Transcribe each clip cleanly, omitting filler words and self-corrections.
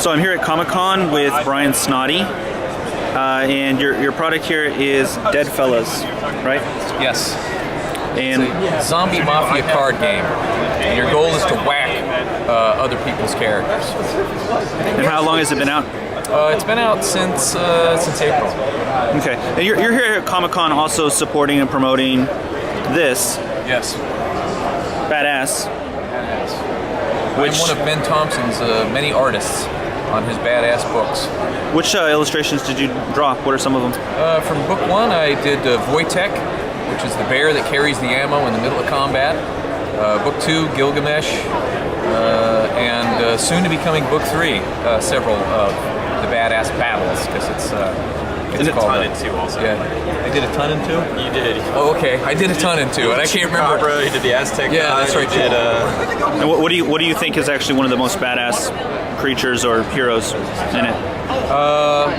So I'm here at Comic-Con with Brian Snoddy, and your product here is Dead Fellas, right? Yes. And it's a zombie mafia card game, and your goal is to whack other people's characters. And how long has it been out? It's been out since April. Okay. And you're here at Comic-Con also supporting and promoting this. Yes. Badass. I'm one of Ben Thompson's many artists on his badass books. Which illustrations did you draw? What are some of them? From book 1, I did Wojtek, which is the bear that carries the ammo in the middle of combat. Book 2, Gilgamesh, and soon to be coming book 3, several of the badass battles, because it's called a ton in 2 also. Yeah, I did a ton in 2? You did. Oh, okay. I did a ton in 2, and I can't remember. You did the Aztec. Yeah, that's right. You did. And what do you think is actually one of the most badass creatures or heroes in it?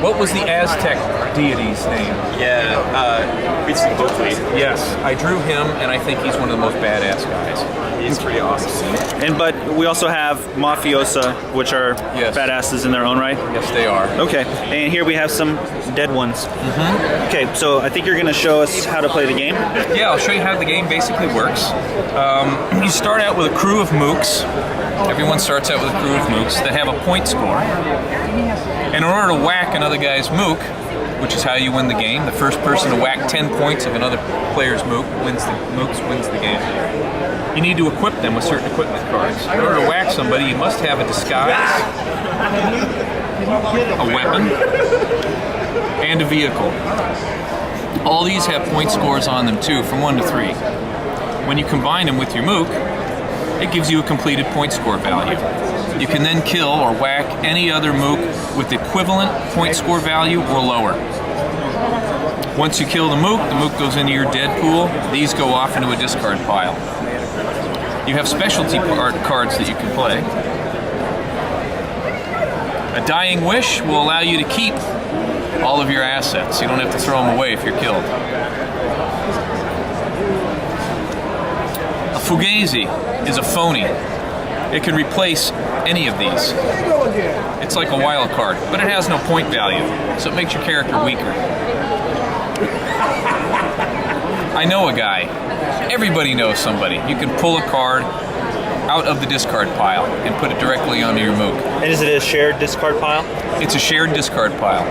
What was the Aztec deity's name? Yeah, Huitzilopochtli. Yes, I drew him, and I think he's one of the most badass guys. He's pretty awesome. But we also have mafiosa, which are badasses in their own right. Yes, they are. Okay, and here we have some dead ones. Okay, so I think you're going to show us how to play the game. Yeah, I'll show you how the game basically works. You start out with a crew of mooks. Everyone starts out with a crew of mooks that have a point score. And in order to whack another guy's mook, which is how you win the game, the first person to whack 10 points of another player's mook wins the game. You need to equip them with certain equipment cards. In order to whack somebody, you must have a disguise, a weapon, and a vehicle. All these have point scores on them too, from 1 to 3. When you combine them with your mook, it gives you a completed point score value. You can then kill or whack any other mook with equivalent point score value or lower. Once you kill the mook goes into your dead pool. These go off into a discard pile. You have specialty cards that you can play. A Dying Wish will allow you to keep all of your assets. You don't have to throw them away if you're killed. A Fugazi is a phony. It can replace any of these. It's like a wild card, but it has no point value, so it makes your character weaker. I know a guy. Everybody knows somebody. You can pull a card out of the discard pile and put it directly onto your mook. And is it a shared discard pile? It's a shared discard pile.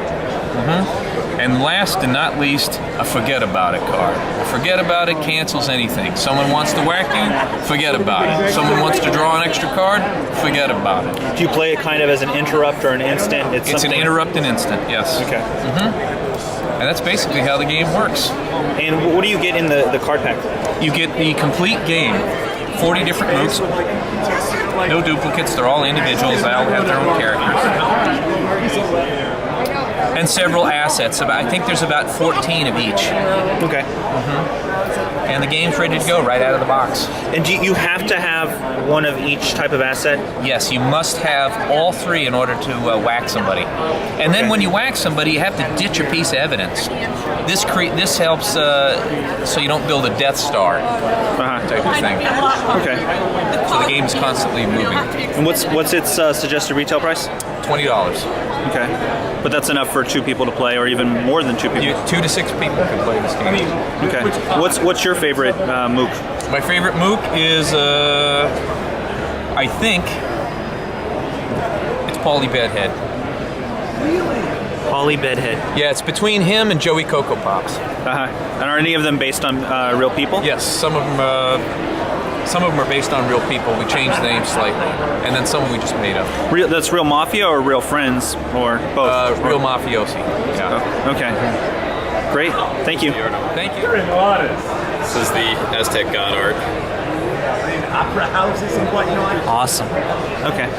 And last and not least, a forget about it card. A forget about it cancels anything. Someone wants to whack you, forget about it. Someone wants to draw an extra card, forget about it. Do you play it kind of as an interrupt or an instant? It's an interrupt and instant, yes. Okay. And that's basically how the game works. And what do you get in the card pack? You get the complete game. 40 different mooks. No duplicates, they're all individuals, they all have their own characters. And several assets. I think there's about 14 of each. Okay. And the game's ready to go right out of the box. And do you have to have one of each type of asset? Yes, you must have all 3 in order to whack somebody. And then when you whack somebody, you have to ditch a piece of evidence. This helps so you don't build a Death Star type of thing. Okay. So the game's constantly moving. And what's its suggested retail price? $20. Okay. But that's enough for 2 people to play, or even more than 2 people? 2 to 6 people can play this game. Okay. What's your favorite mook? My favorite mook is, I think, it's Paulie Bedhead. Paulie Bedhead. Yeah, it's between him and Joey Cocoa Pops. And are any of them based on real people? Yes, some of them are based on real people. We changed the names slightly, and then some we just made up. That's real mafia or real friends, or both? Real mafiosi. Yeah. Oh, okay. Great. Thank you. Thank you. This is the Aztec god art. Awesome. Okay.